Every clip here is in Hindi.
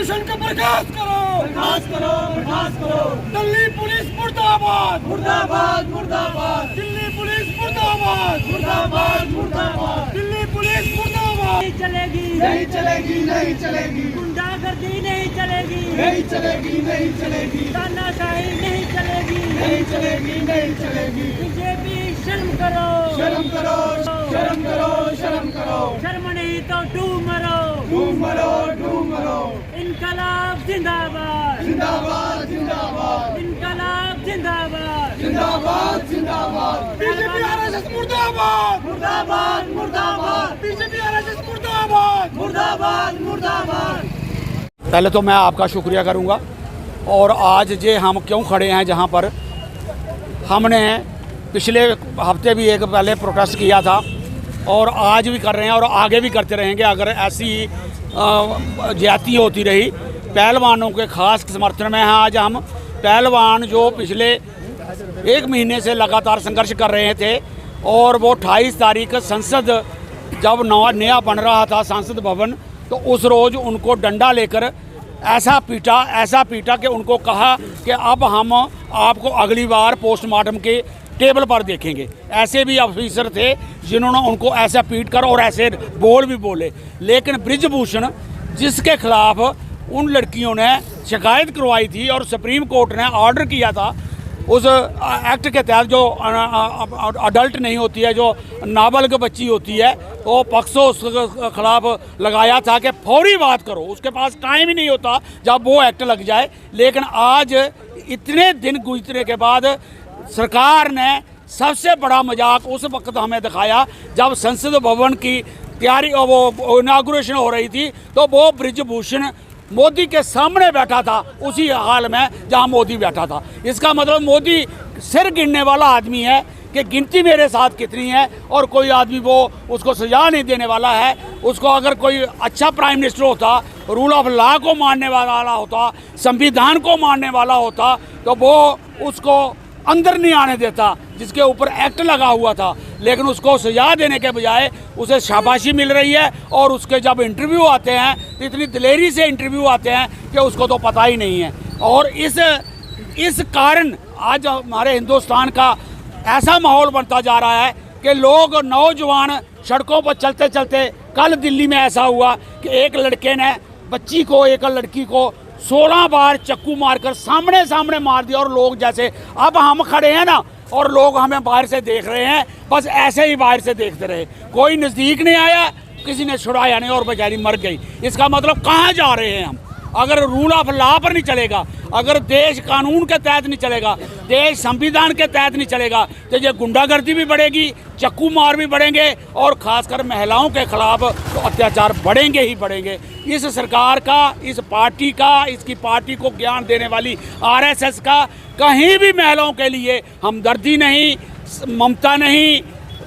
ब्रिजभूषण को बर्खास्त करो, बर्खास्त करो, बर्खास्त करो। दिल्ली पुलिस मुर्दाबाद, मुर्दाबाद, मुर्दाबाद। दिल्ली पुलिस मुर्दाबाद, मुर्दाबाद, मुर्दाबाद। दिल्ली पुलिस मुर्दाबाद। नहीं चलेगी, नहीं चलेगी, नहीं चलेगी, गुंडागर्दी नहीं चलेगी, नहीं चलेगी, नहीं चलेगी, तानाशाही नहीं चलेगी, नहीं चलेगी, नहीं चलेगी। बीजेपी शर्म करो, शर्म करो, शर्म करो, शर्म करो। शर्म नहीं तो डूब मरो, डूब मरो, डूब मरो। इनकलाब जिंदाबाद, जिंदाबाद, जिंदाबाद, इनकलाब जिंदाबाद, जिंदाबाद, जिंदाबाद। बीजेपी आरएसएस मुर्दाबाद, मुर्दाबाद, मुर्दाबाद। बीजेपी आरएसएस मुर्दाबाद, मुर्दाबाद, मुर्दाबाद। पहले तो मैं आपका शुक्रिया करूंगा और आज जे हम क्यों खड़े हैं जहां पर हमने पिछले हफ्ते भी एक पहले प्रोटेस्ट किया था और आज भी कर रहे हैं और आगे भी करते रहेंगे। अगर ऐसी ज्यादती होती रही पहलवानों के खास समर्थन में हैं आज हम। पहलवान जो पिछले एक महीने से लगातार संघर्ष कर रहे थे और वो 28 तारीख संसद जब नया बन रहा था संसद भवन, तो उस रोज़ उनको डंडा लेकर ऐसा पीटा कि उनको कहा कि अब हम आपको अगली बार पोस्टमार्टम के टेबल पर देखेंगे। ऐसे भी ऑफिसर थे जिन्होंने उनको ऐसा पीट कर और ऐसे बोल भी बोले। लेकिन ब्रिजभूषण जिसके खिलाफ उन लड़कियों ने शिकायत करवाई थी और सुप्रीम कोर्ट ने ऑर्डर किया था उस एक्ट के तहत, जो अडल्ट नहीं होती है, जो नाबालिग बच्ची होती है, तो पक्सो उसके खिलाफ लगाया था कि फौरी बात करो। उसके पास टाइम ही नहीं होता जब वो एक्ट लग जाए। लेकिन आज इतने दिन गुजरने के बाद सरकार ने सबसे बड़ा मजाक उस वक्त हमें दिखाया जब संसद भवन की तैयारी वो इनागुरेशन हो रही थी, तो वो ब्रिजभूषण मोदी के सामने बैठा था उसी हाल में जहां मोदी बैठा था। इसका मतलब मोदी सिर गिनने वाला आदमी है कि गिनती मेरे साथ कितनी है, और कोई आदमी वो उसको सजा नहीं देने वाला है। उसको अगर कोई अच्छा प्राइम मिनिस्टर होता, रूल ऑफ लॉ को मानने वाला होता, संविधान को मानने वाला होता, तो वो उसको अंदर नहीं आने देता जिसके ऊपर एक्ट लगा हुआ था। लेकिन उसको सजा देने के बजाय उसे शाबाशी मिल रही है और उसके जब इंटरव्यू आते हैं तो इतनी दिलेरी से इंटरव्यू आते हैं कि उसको तो पता ही नहीं है। और इस कारण आज हमारे हिंदुस्तान का ऐसा माहौल बनता जा रहा है कि लोग नौजवान सड़कों पर चलते चलते, कल दिल्ली में ऐसा हुआ कि एक लड़के ने एक लड़की को 16 बार चक्कू मारकर सामने मार दिया। और लोग जैसे अब हम खड़े हैं ना और लोग हमें बाहर से देख रहे हैं, बस ऐसे ही बाहर से देखते रहे, कोई नज़दीक नहीं आया, किसी ने छुड़ाया नहीं और बेचारी मर गई। इसका मतलब कहाँ जा रहे हैं हम? अगर रूल ऑफ लॉ पर नहीं चलेगा, अगर देश कानून के तहत नहीं चलेगा, देश संविधान के तहत नहीं चलेगा, तो ये गुंडागर्दी भी बढ़ेगी, चक्कू मार भी बढ़ेंगे और खासकर महिलाओं के खिलाफ तो अत्याचार बढ़ेंगे ही बढ़ेंगे। इस सरकार का, इस पार्टी का, इसकी पार्टी को ज्ञान देने वाली आरएसएस का कहीं भी महिलाओं के लिए हमदर्दी नहीं, ममता नहीं,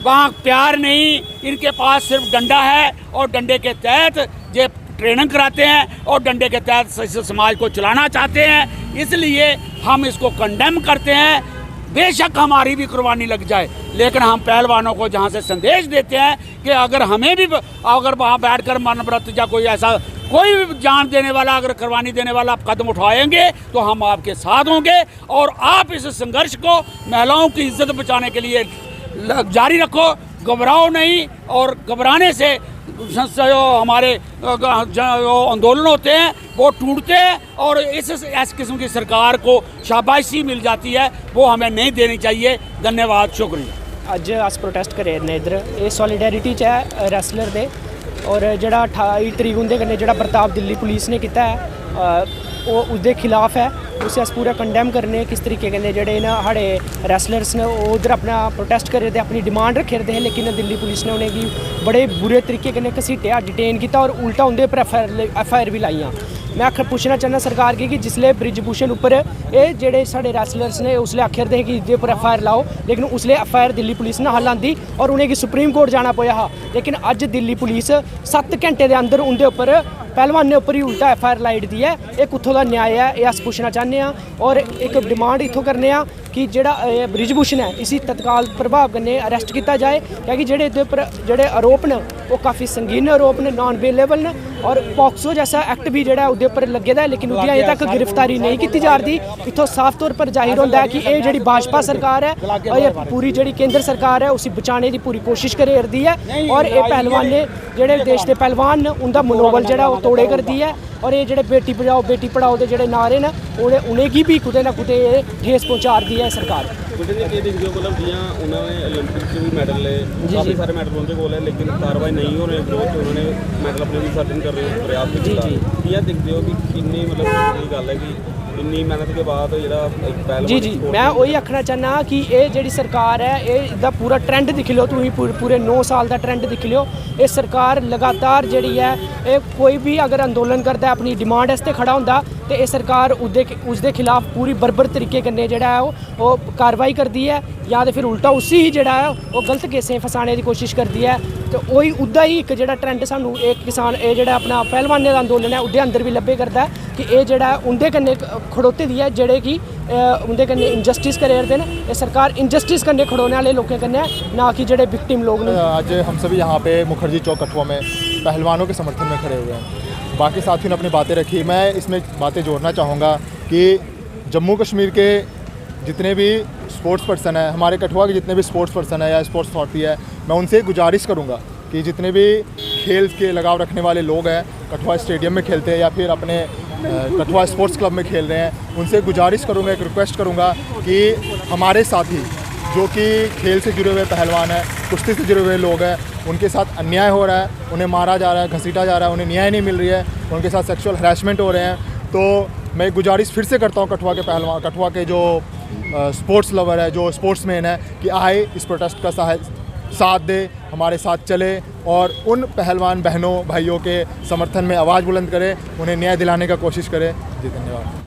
वहाँ प्यार नहीं। इनके पास सिर्फ डंडा है और डंडे के तहत ये ट्रेनिंग कराते हैं और डंडे के तहत समाज को चलाना चाहते हैं। इसलिए हम इसको कंडेम करते हैं। बेशक हमारी भी कुर्बानी लग जाए, लेकिन हम पहलवानों को जहाँ से संदेश देते हैं कि अगर हमें भी अगर वहाँ बैठकर मरनव्रत या कोई ऐसा कोई भी जान देने वाला, अगर कुर्बानी देने वाला आप कदम उठाएंगे तो हम आपके साथ होंगे। और आप इस संघर्ष को महिलाओं की इज्जत बचाने के लिए जारी रखो, घबराओ नहीं। और घबराने से जो हमारे जो आंदोलन होते हैं वो टूटते हैं और इस किस्म की सरकार को शाबाशी मिल जाती है, वो हमें नहीं देनी चाहिए। धन्यवाद, शुक्रिया। अज अस प्रोटेस्ट करे ने इधर, ये सॉलीडेरिटी च है रैसलर दे, और जेड़ा 28 तरीक उंदे कन्नै जेड़ा बर्ताव दिल्ली पुलिस ने किया है वो उसके खिलाफ है। उसे अस पूरा कंडेम करने किस तरीके कन्नै जेड़े ना साढ़े रैसलर्स ने उधर अपना प्रोटेस्ट करे थे, अपनी डिमांड रखे दे, लेकिन दिल्ली पुलिस ने उन्हेंगी बड़े बुरे तरीके कन्नै घसीटेआ, डिटेन किया और उल्टा उनके पर एफ.आई.आर भी लाइयां। मैं पूछना चाहना सरकार की कि जिसले ब्रिजभूषण उपर ये जेड़े साढ़े रैसलर्स ने उसले आखिर दे कि इहदे उपर एफ.आई.आर लाओ, लेकिन उसले एफ.आई.आर दिल्ली पुलिस ने हल आंदी और उन्हें सुप्रीम कोर्ट जाना पोया हा। लेकिन अज दिल्ली पुलिस 7 घंटे के अंदर उनके उपर पहलवानों उपर ही उल्टा एफ.आई.आर लाई दी है। ये कुत्थों का न्याय है, ये अस पूछना चाहते हैं। और एक डिमांड इत्थों करने कि जेड़ा ब्रिजभूषण है इसी तत्काल प्रभाव कन्नै अरेस्ट किया जाए, क्योंकि जेड़े इहदे उपर जेड़े आरोप न वो काफ़ी संगीन आरोप न, नॉन बेलेबल न और पॉक्सो जैसा एक्ट भी ਜਿਹੜਾ ਉਹਦੇ ਉੱਪਰ ਲੱਗੇ ਦਾ ਲੇਕਿन ਉਹਦੀ ਅਜੇ ਤੱਕ ਗ੍ਰਿਫਤਾਰੀ ਨਹੀਂ ਕੀਤੀ ਜਾ ਰਹੀ। इतों साफ तौर पर जाहिर होता है कि ये जी भाजपा सरकार है और ये पूरी जी केंद्र सरकार है उसी बचाने की पूरी कोशिश करे करती है और ये पहलवान ने जोड़े देश के पहलवान ने उनका मनोबल जोड़ा वो तोड़े करती है और ये जोड़े बेटी बचाओ बेटी पढ़ाओ के जोड़े नारे न उन्हें भी कुछ ना कुछ ठेस पहुँचा दी है सरकार। ओलंपिक भी मैडल ले काफ़ी सारे मैडल उनके कोल है लेकिन कार्रवाई नहीं हो रही विरोध उन्होंने मैडल अपने विसर्जन कर रहे हैं प्रयास भी किया देखते हो कि किन्नी मतलब गल है कि इन्नी मेहनत के बाद जी जी मैं वही आखना चाहना कि ये जी सरकार है ये पूरा ट्रेंड दिख लो तुम पूरे 9 साल का ट्रेंड दिख लो। ये सरकार लगातार जी है ये कोई भी अगर अंदोलन करता है अपनी डिमांड वास्ते खड़ा होंदा तो ये सरकार उसके खिलाफ पूरी बर्बर तरीके कन्नै जेड़ा है वो कार्रवाई करती है या तो फिर उल्टा उसी ही जेड़ा है वो गलत केसें फसाने की कोशिश करती है। तो वही उदा ही एक जेड़ा ट्रेंड सानू एक किसान ये जेड़ा अपना पहलवाने का अंदोलन है उहदे अंदर भी लब्भे करता है कि ये जेड़ा है उनके कन्नै खड़ोते दी है जेड़े कि उनके कन्नै इनजस्टिस करे करते हैं। ये सरकार इनजस्टिस कन्नै खड़ोने वाले लोगों कन्नै ना कि जेड़े विक्टिम लोग ने। आज हम सभी यहाँ पे मुखर्जी चौक कठुआ में पहलवानों के समर्थन में खड़े हुए हैं। बाकी साथियों ने अपनी बातें रखी, मैं इसमें बातें जोड़ना चाहूँगा कि जम्मू कश्मीर के जितने भी स्पोर्ट्स पर्सन है, हमारे कठुआ के जितने भी स्पोर्ट्स पर्सन है या स्पोर्ट्स अथॉरिटी है, मैं उनसे गुजारिश करूँगा कि जितने भी खेल के लगाव रखने वाले लोग हैं, कठुआ स्टेडियम में खेलते हैं या फिर अपने कठुआ स्पोर्ट्स क्लब में खेल रहे हैं, उनसे गुजारिश करूँगा, एक रिक्वेस्ट करूँगा कि हमारे साथी जो कि खेल से जुड़े हुए पहलवान हैं, कुश्ती से जुड़े हुए लोग हैं, उनके साथ अन्याय हो रहा है, उन्हें मारा जा रहा है, घसीटा जा रहा है, उन्हें न्याय नहीं मिल रही है, उनके साथ सेक्सुअल हरासमेंट हो रहे हैं। तो मैं गुजारिश फिर से करता हूँ कठुआ के पहलवान, कठुआ के जो स्पोर्ट्स लवर है, जो स्पोर्ट्समैन है, कि आए इस प्रोटेस्ट का साथ दे, हमारे साथ चले और उन पहलवान बहनों भाइयों के समर्थन में आवाज़ बुलंद करें, उन्हें न्याय दिलाने का कोशिश करें। जी धन्यवाद।